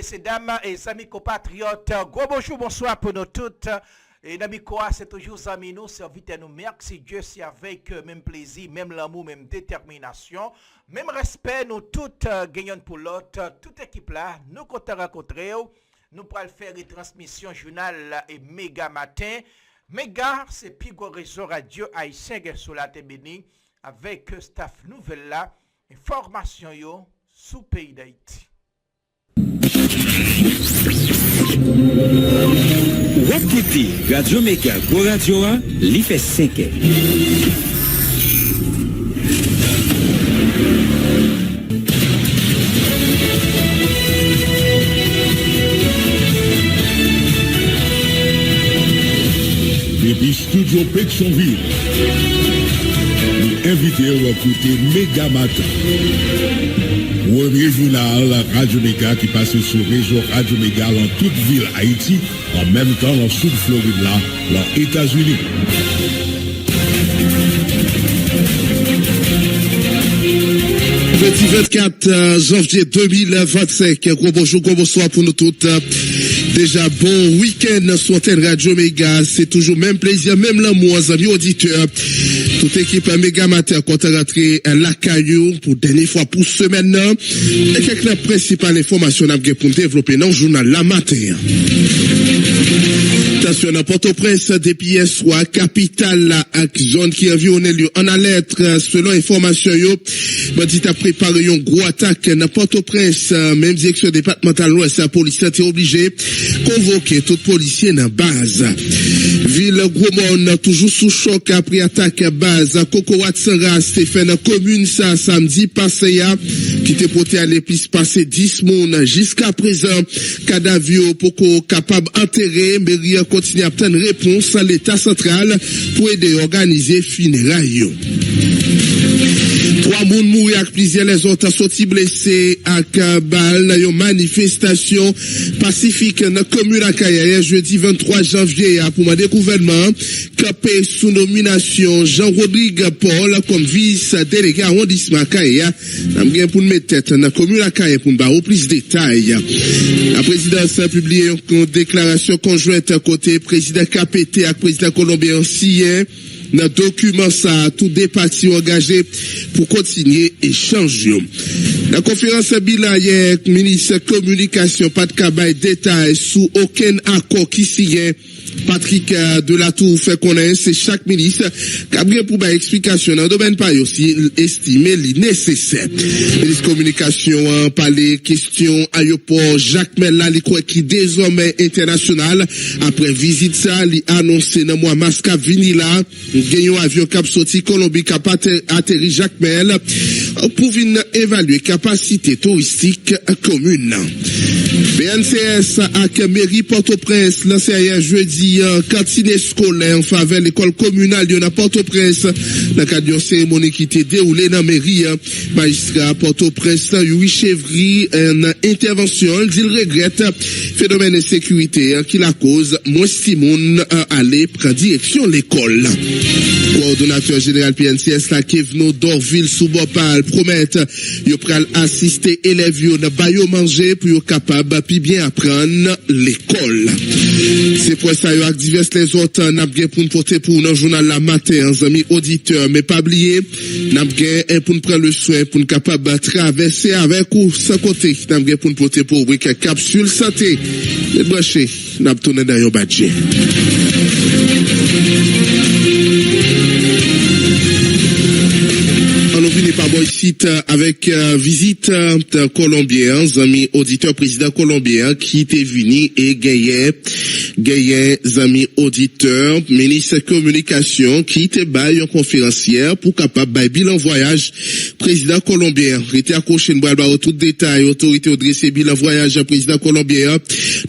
messieurs, dames et amis compatriotes, gros bonjour, bonsoir pour nous toutes. Et Namikoa, c'est toujours amis nous, serviteurs nous, merci Dieu, c'est avec même plaisir, même l'amour, même détermination, même respect, nous toutes gagnons pour l'autre, toute équipe là, nous comptons rencontrer, nous pourrons faire une transmission journal et méga matin. Méga, c'est plus gros réseau radio haïtien sur la TBN avec staff nouvelle là, information yo sous pays d'Haïti. Wakiti, Radio Mega, Go Radio 1, li fait 5 ans. Depuis Studio Pétionville, nous invitons à écouter Méga Matin. Premier journal Radio Méga qui passe sur le réseau Radio Méga dans toute ville Haïti, en même temps dans sud Floride là, dans les États-Unis. Jeudi 24 janvier 2025. Gros bonjour, gros bonsoir pour nous toutes. Déjà bon week-end sur Antenne Radio Méga. C'est toujours même plaisir, même l'amour, amis auditeurs. Toute équipe Méga Matin compte rentrer à la Caillou pour dernière fois pour semaine. Et quelques principales informations pour développer dans le journal La Matin. Attention, dans Port-au-Prince, depuis hier soir, capitale avec zone qui environne lieu en alerte, selon information yo, bandit a préparé une gros attaque dans Port-au-Prince, même direction départementale ouest, la police a été obligée convoquer tout policier dans base. Ville Gros-Monde, toujours sous choc après attaque à base, Cocoat-Sara, Stéphane, commune ça, samedi passé, qui était porté à l'épice passé 10 moun, jusqu'à présent, cadavre pour qu'on capable enterrer, mais rien continue à obtenir réponse à l'État central pour aider à organiser funérailles. 3 moun mouri avec plusieurs les autres sortis blessés à balle dans une manifestation pacifique dans la commune à Kaya jeudi 23 janvier pour ma gouvernement capé sous nomination Jean-Rodrigue Paul comme vice-délégué arrondissement Kaya. Nous avons pour mettre tête dans la commune à Kaya pour nous avoir plus de détails. La présidence a publié une déclaration conjointe côté président KPT avec président colombien Sien. Dans document ça, tous des partis engagés pour continuer échange. La conférence bilan hier, ministre communication, pas de cabay détail sous aucun accord qui signe. Patrick Delatour fait connaître, c'est chaque ministre qui a bien pour une explication dans le domaine pas aussi estimé nécessaire. Ministre communication parlé question aéroport Jacques Mella qui désormais international après visite ça li annoncé dans mois mars cap vini là gagnons avion cap sorti Colombie cap atterri Jacques Mella pour venir évaluer capacité touristique commune. BNCS avec mairie Port-au-Prince lancé hier jeudi cantine scolaire en faveur de l'école communale de Port-au-Prince dans le cadre d'une cérémonie qui était déroulée dans la mairie. Magistrat Port-au-Prince, Louis Chevry, en intervention, il regrette phénomène de sécurité qui la cause, moins Simon aller prendre direction l'école. Coordonnateur général PNCS, la Kevno Dorville Soubopal, promet qu'il pral assister élèves dans bayo manger pour être capable puis bien apprendre l'école. C'est pour ça avec divers les autres n'a bien pour nous porter pour nos journal La Matin, amis auditeurs, mais pas oublier n'a bien pour nous prendre le soin pour nous capable traverser avec ou sans côté n'a bien pour nous porter pour rubrique capsule santé. Les branchés n'a tourné dans un budget. On finit par site avec visite colombien, amis auditeurs, président colombien qui était venu et gagné amis auditeurs, ministre communication qui était bail en conférencière pour capable bail bilan voyage président colombien. Était accroché une balle tout détail autorité adressé bilan voyage président colombien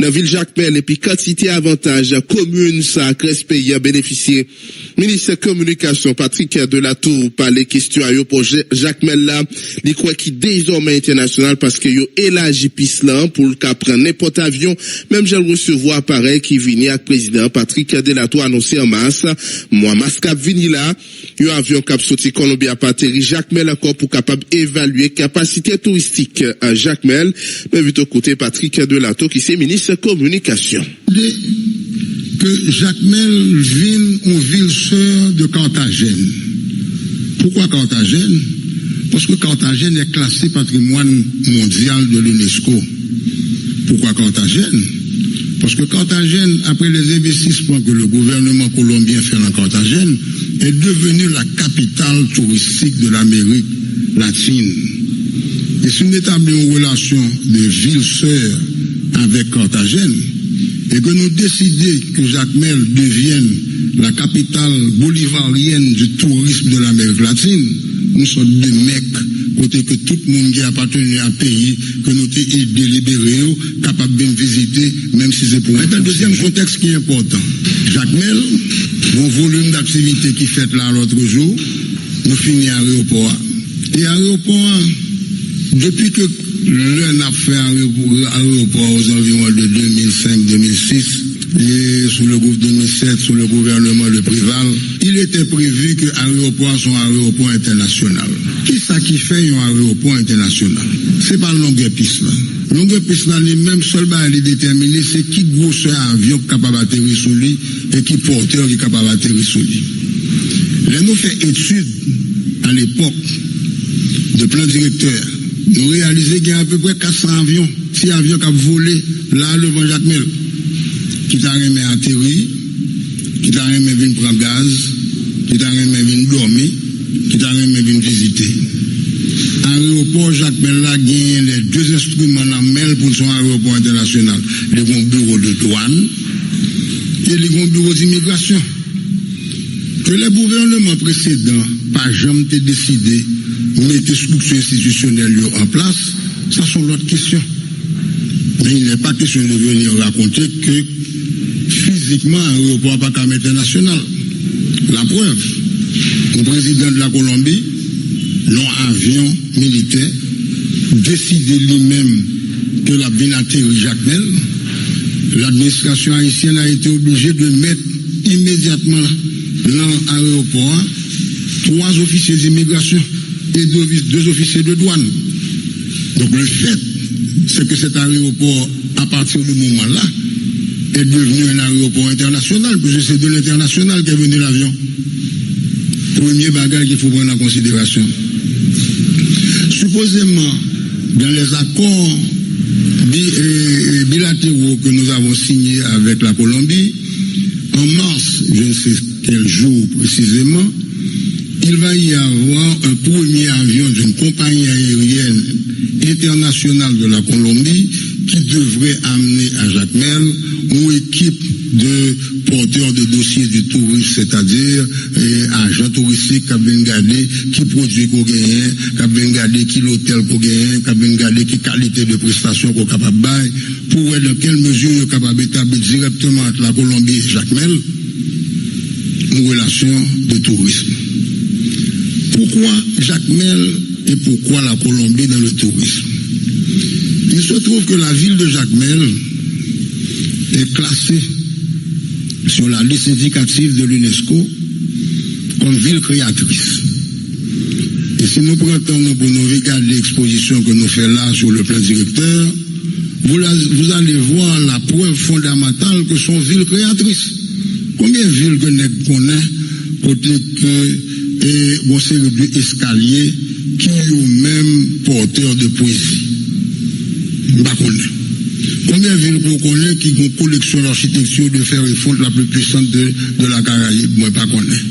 dans ville Jacques Mel et puis quantité avantage commune ça crèche pays a bénéficié. Ministre communication Patrick Delatour par les questions à pour Jacques Mel là, il croit qu'il désormais international parce que yo élargi piste là pour le cas prendre n'importe avion, même j'ai recevoir pareil qui vient avec président Patrick Delato annoncé en mars, moi mars cap vini là, un avion cap sorti Colombie à Pateri Jacques Mel encore pour capable évaluer capacité touristique à Jacques Mel, mais vite au côté Patrick Delato qui c'est ministre communication. Que Jacques Mel vienne en ville sœur de Carthagène. Pourquoi Carthagène? Parce que Carthagène est classé patrimoine mondial de l'UNESCO. Pourquoi Carthagène? Parce que Carthagène, après les investissements que le gouvernement colombien fait en Carthagène, est devenue la capitale touristique de l'Amérique latine. Et si nous établissons une relation de ville sœur avec Carthagène, et que nous décidons que Jacques Mel devienne la capitale bolivarienne du tourisme de l'Amérique latine, nous sommes des mecs, côté que tout le monde qui appartenu à un pays, que nous sommes délibérés, capables de visiter, même si c'est pour un. Un deuxième contexte qui est important. Jacques Mel, mon volume d'activité qui fait là l'autre jour, nous finissons à l'aéroport. Et à l'aéroport, depuis que l'un a fait un aéroport aux environs de 2005-2006, et sous le groupe 2007, sous le gouvernement de Préval, il était prévu que l'aéroport soit un aéroport international. Qui ça qui fait un aéroport international? C'est pas le longueur piste là. Le longueur piste là, les mêmes seuls est déterminé, c'est qui grosseur avion capable d'atterrir sur lui et qui porteur qui est capable d'atterrir sur lui. Là, nous fait étude à l'époque de plan directeur. Nous réalisons qu'il y a à peu près 400 avions, 6 avions qui ont volé là devant Jacques Mel, qui t'a remis atterrir, qui t'a remis venir prendre gaz, qui t'a remis venir dormir, qui t'a remis venir visiter. À l'aéroport Jacques Mel là gagne les deux instruments en main pour son aéroport international, les grands bureaux de douane et les grands bureaux d'immigration. Que les gouvernements précédents, pas jamais décidé mettre structures institutionnelles en place, ça sont l'autre question. Mais il n'est pas question de venir raconter que physiquement un aéroport pas comme international. La preuve, le président de la Colombie, l'avion militaire, décidé lui-même que la atterrir Jacques Mel, l'administration haïtienne a été obligée de mettre immédiatement dans l'aéroport 3 officiers d'immigration et 2 officiers de douane. Donc le fait, c'est que cet aéroport, à partir du moment-là, est devenu un aéroport international, puisque c'est de l'international qu'est venu l'avion. Premier bagage qu'il faut prendre en considération. Supposément, dans les accords bilatéraux que nous avons signés avec la Colombie, en mars, je ne sais quel jour précisément, il va y avoir un premier avion d'une compagnie aérienne internationale de la Colombie qui devrait amener à Jacques Mel une équipe de porteurs de dossiers du tourisme, c'est-à-dire agents touristiques qui viennent garder qui produit qu'on gagne, qui viennent garder qui l'hôtel qu'on gagne, qui viennent garder qui qualité de prestation qu'on est capable de bailler, pour voir dans quelle mesure il est capable d'établir directement entre la Colombie et Jacques Mel une relation de tourisme. Pourquoi Jacques Mel et pourquoi la Colombie dans le tourisme? Il se trouve que la ville de Jacques Mel est classée sur la liste indicative de l'UNESCO comme ville créatrice. Et si nous prenons pour nous regarder l'exposition que nous faisons là sur le plan directeur, vous allez voir la preuve fondamentale que sont villes créatrices. Combien de villes que nous connaissons côté que et bon série d'escaliers qui ont même porteurs de poésie? Combien de villes qu'on connaît qui ont une collection d'architecture de fer et fonte la plus puissante de la Caraïbe? Moi, pas connais.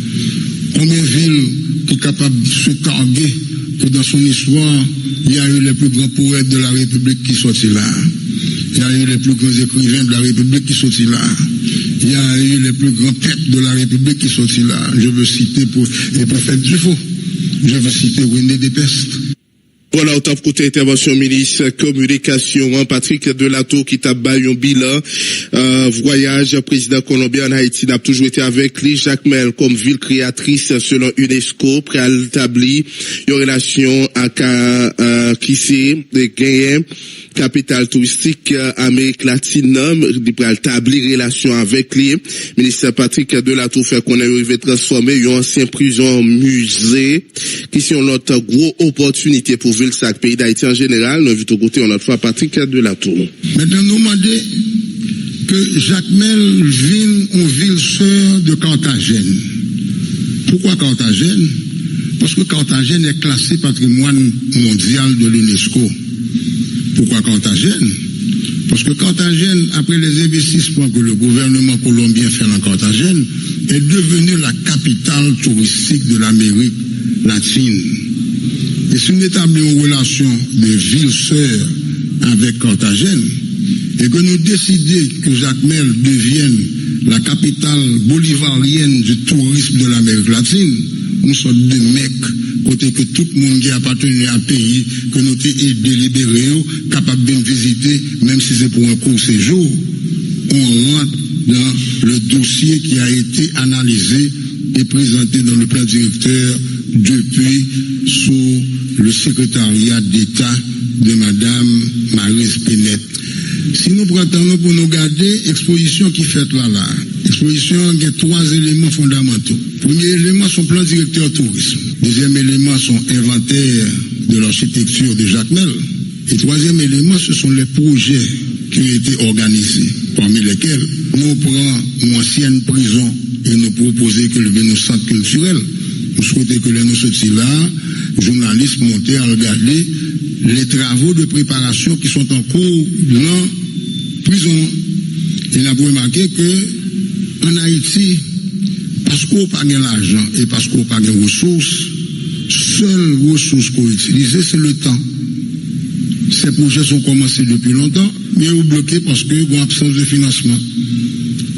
Combien de villes qui sont capables de se targuer que dans son histoire, il y a eu les plus grands poètes de la République qui sont là. Il y a eu les plus grands écrivains de la République qui sont là. Il y a eu les plus grands peuples de la République qui sont là. Je veux citer pour les prophètes Dufaux. Je veux citer René Despestre. Voilà, au top côté intervention ministre communication, Patrick Delatour qui t'a baillé un bilan, voyage président colombien en Haïti n'a toujours été avec lui, Jacmel comme ville créatrice selon UNESCO, prêt à établir une relation avec qui c'est, des gains, capitale touristique Amérique latine, il peut établir relation avec lui. Ministre Patrick Delatour fait qu'on a arrivé transformer une ancienne prison musée, qui sont notre gros opportunité pour ville sac pays d'Haïti en général. Nous invitons côté on a fois Patrick Delatour. Maintenant, nous demandons que Jacmel vienne en ville sœur de Carthagène. Pourquoi Carthagène? Parce que Carthagène est classé patrimoine mondial de l'UNESCO. Pourquoi Carthagène? Parce que Carthagène, après les investissements que le gouvernement colombien fait en Carthagène, est devenue la capitale touristique de l'Amérique latine. Et si nous établissons une relation de ville-sœur avec Carthagène, et que nous décidons que Jacmel devienne la capitale bolivarienne du tourisme de l'Amérique latine, nous sommes des mecs côté que tout le monde qui appartient à un pays que nous avons délibéré, capable de visiter, même si c'est pour un court séjour, on rentre dans le dossier qui a été analysé et présenté dans le plan directeur depuis sous le secrétariat d'État de Madame Maryse Pénette. Si nous prenons pour nous garder l'exposition qui fait là, l'exposition a 3 éléments fondamentaux. Premier élément, son plan directeur tourisme. Deuxième élément, son inventaire de l'architecture de Jacmel. Et troisième élément, ce sont les projets qui ont été organisés, parmi lesquels nous prenons une ancienne prison et nous proposons que le centre culturel. Nous souhaitons que nous sortions là, journalistes montent à regarder les travaux de préparation qui sont en cours dans la prison. Et nous avons remarqué que en Haïti, parce qu'on n'a pas l'argent et parce qu'on n'a pas de ressources, seule ressource qu'on utilise, c'est le temps. Ces projets sont commencés depuis longtemps, mais ils sont bloqués parce qu'il y a une absence de financement.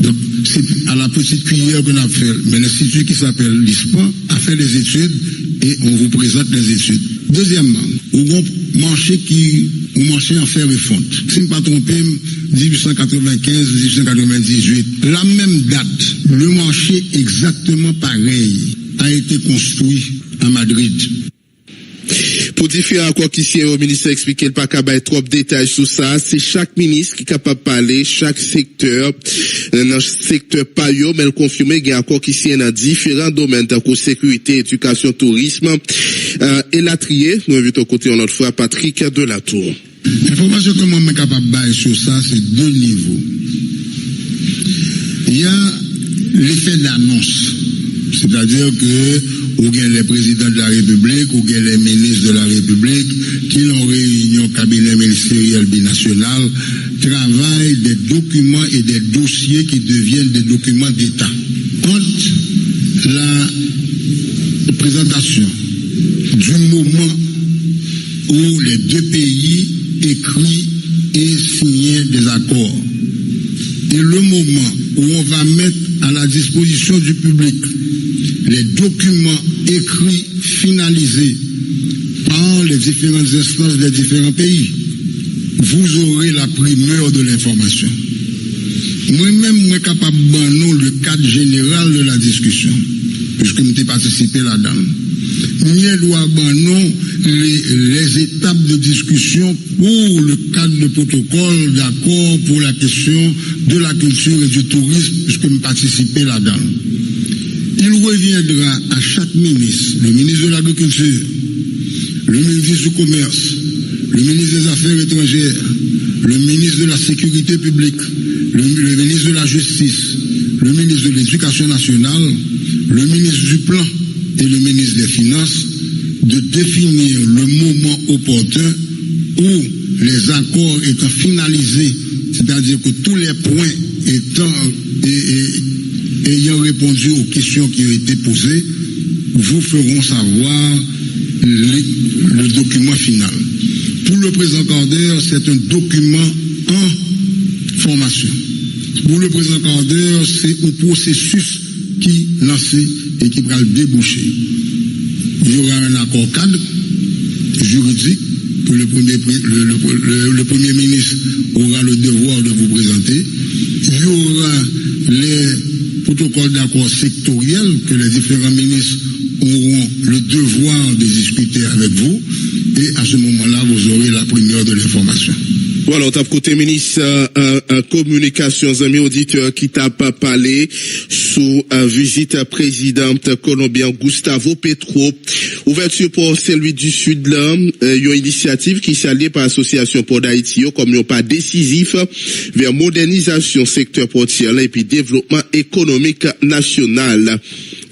Donc, c'est à la petite cuillère qu'on a fait. Mais l'institut qui s'appelle l'ISPA a fait des études et on vous présente les études. Deuxièmement, on a un marché en fer et fonte. Si je ne me trompe, 1895-1898, la même date, le marché exactement pareil a été construit à Madrid. Pour différents accords qui sont au ministère expliqué pas qu'à bailler trop de détails sur ça, c'est chaque ministre qui est capable de parler, chaque secteur, dans le secteur payo, mais le confirmer qu'il y a un accord qui sont dans différents domaines, tels que sécurité, éducation, tourisme, et la trier, nous invitons côté en autre fois Patrick Delatour. L'information que moi je suis capable de bailler sur ça, c'est 2 niveaux. Il y a l'effet d'annonce, c'est-à-dire que ou bien les présidents de la République, ou bien les ministres de la République, qui ont réunion cabinet ministériel binational, travaillent des documents et des dossiers qui deviennent des documents d'État. Entre la présentation du moment où les 2 pays écrivent et signent des accords, et le moment où on va mettre à la disposition du public les documents écrits, finalisés par les différentes instances des différents pays, vous aurez la primeur de l'information. Moi-même, je suis capable de donner le cadre général de la discussion, puisque je participé là-dedans. Je dois donner les étapes de discussion pour le cadre de protocole d'accord pour la question de la culture et du tourisme, puisque je participé là-dedans. Il reviendra à chaque ministre, le ministre de l'Agriculture, le ministre du Commerce, le ministre des Affaires étrangères, le ministre de la Sécurité publique, le ministre de la Justice, le ministre de l'Éducation nationale, le ministre du Plan et le ministre des Finances, de définir le moment opportun où les accords étant finalisés, c'est-à-dire que tous les points ayant répondu aux questions qui ont été posées, vous feront savoir le document final. Pour le président Cordeur, c'est un document en formation. Pour le président Cordeur, c'est un processus qui lancé et qui va le déboucher. Il y aura un accord cadre juridiques que le Premier ministre aura le devoir de vous présenter. Il y aura les protocoles d'accord sectoriels que les différents ministres auront le devoir de discuter avec vous. Et à ce moment-là, vous aurez la première de l'information. Voilà, on tape côté ministre communications, amis auditeurs, qui t'a pas parlé sous visite présidente colombien Gustavo Petro. Ouverture pour celui du Sud là, une initiative qui s'allie par l'association pour d'Haïti comme un pas décisif vers modernisation secteur portier et puis développement économique national.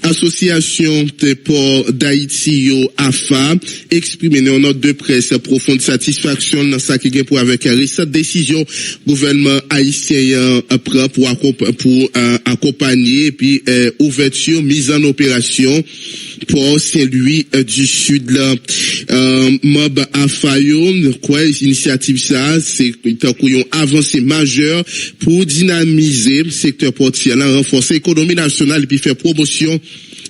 Association pour d'Haïti AFA exprimé dans note de presse profonde satisfaction dans ça qui est pour avec récente décision gouvernement haïtien prend pour accompagner et puis ouverture mise en opération pour Saint-Louis du Sud là Mob Afayo quoi initiative ça c'est une avancée majeure pour dynamiser le secteur portier là renforcer l'économie nationale et puis faire promotion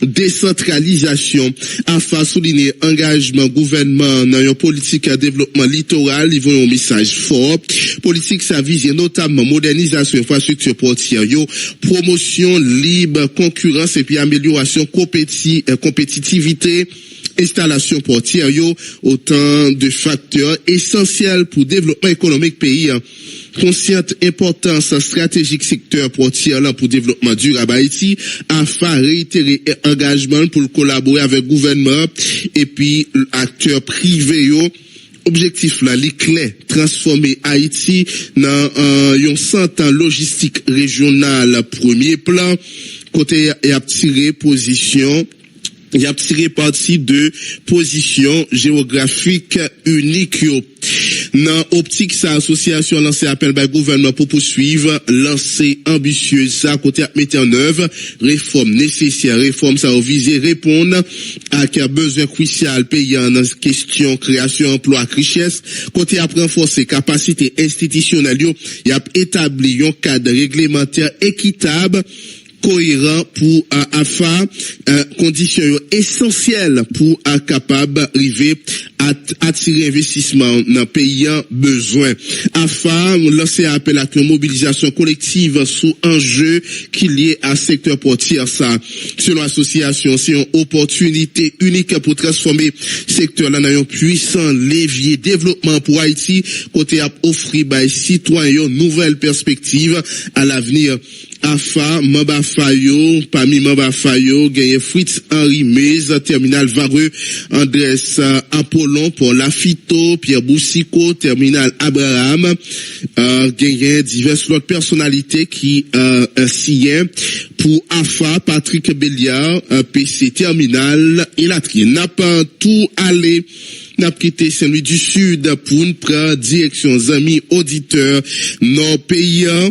décentralisation afin souligner engagement gouvernement dans une politique de développement littoral. Ils vont un message fort politique ça vise notamment modernisation infrastructure portière promotion libre concurrence et puis amélioration compétitivité installation portière autant de facteurs essentiels pour développement économique pays. Consciente importance stratégique secteur portier là pour développement durable Haïti afin réitérer engagement pour collaborer avec gouvernement et puis acteurs privés objectif là les clés transformer Haïti dans un centre logistique régional premier plan côté et a tiré position. Il a tiré parti de position géographique unique. Dans optique, sa association lancé appel par le gouvernement pour poursuivre, lancer ambitieuse, ça côté à mettre en œuvre, réforme nécessaire, réforme ça a visé répondre à quel besoin crucial payant dans question création emploi richesse, côté à renforcer capacité institutionnelle, il a établi un cadre réglementaire équitable cohérent pour AFA, conditions essentielles pour capable arriver à attirer investissement dans payant besoin. AFA lancé appel à une mobilisation collective sous enjeu qui lié à secteur portier ça. Selon l'association, c'est une opportunité unique pour transformer secteur là dans un puissant levier développement pour Haïti côté à offrir aux citoyens une nouvelle perspective à l'avenir. AFA, Mamba Fayo, parmi Mamba Fayo, gagné Fritz Henri Mez, Terminal Vareux, Andrés Apollon pour Lafito, Pierre Boussico, Terminal Abraham, gagné diverses autres personnalités qui signent pour AFA, Patrick Béliard, PC Terminal et Latrine. N'a pas tout allé. N'a quitté Saint-Louis du Sud pour une direction amis auditeurs non payants.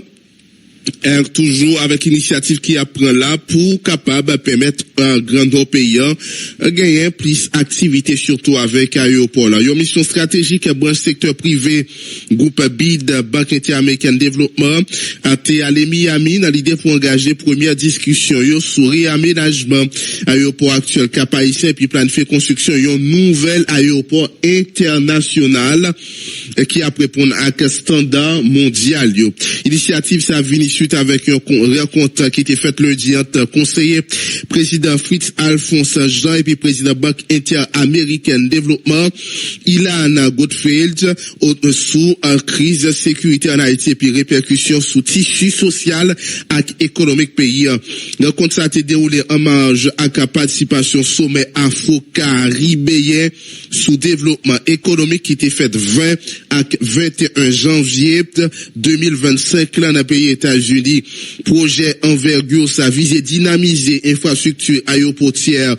Toujours avec initiative qui apprend là pour capable permettre un grand paysan gagner plus activité surtout avec aéroport là. Une mission stratégique branche secteur privé groupe BID Banque Interaméricaine Développement a été allé Miami dans l'idée pour engager première discussion sur réaménagement aéroport actuel Cap Haïtien et puis planifier construction un nouvel aéroport international qui a répondre à un standard mondial. Initiative ça vient suite avec une rencontre qui était faite lundi entre conseiller président Fritz Alphonse Jean et puis président Banque Interaméricaine Développement Ilan Gottfeld sous crise sécurité en Haïti et puis répercussions sous tissu social et économique pays. La rencontre ça a été déroulée en marge à la participation sommet afro-caribéen sous développement économique qui était fait 20 à 21 janvier 2025 là dans le pays États-Unis. Projet envergure ça vise dynamiser infrastructure aéroportière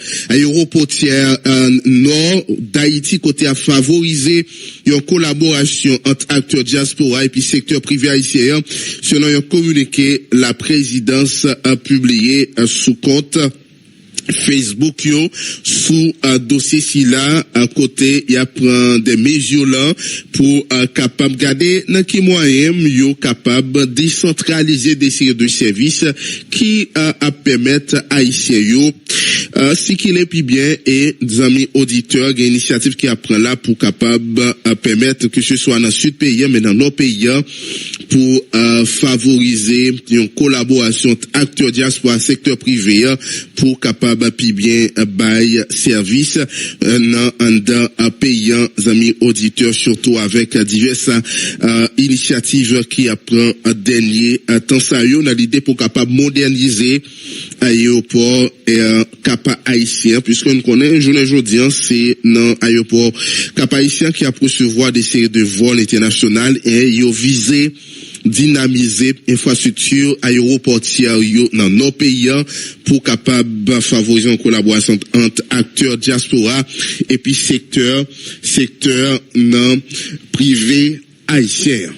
nord d'Haïti côté à favoriser une collaboration entre acteurs diaspora et puis secteur privé haïtien selon un communiqué la présidence a publié sous compte Facebook sous dossier si là à côté il y a prend des mesures là pour capable garder dans qui moyen capable décentraliser des séries de services qui permettent haïtiens si qu'il est puis bien et des amis auditeurs, il y a une initiative qui apprend là pour capable permettre que ce soit dans le sud pays, mais dans nos pays, pour favoriser une collaboration entre acteurs diaspora secteur privé pour capable puis bien bail service dans payant amis auditeurs, surtout avec diverses initiatives qui apprend dernier temps ça on a l'idée pour capable moderniser aéroport et Cap Haïtien, puisque nous connaissons journée aujourd'hui, c'est dans aéroport Cap Haïtien qui a recevoir des séries de vols internationaux et il a visé dynamiser infrastructure aéroportière dans nos pays pour capable favoriser une collaboration entre acteurs diaspora et puis secteur non privé haïtien.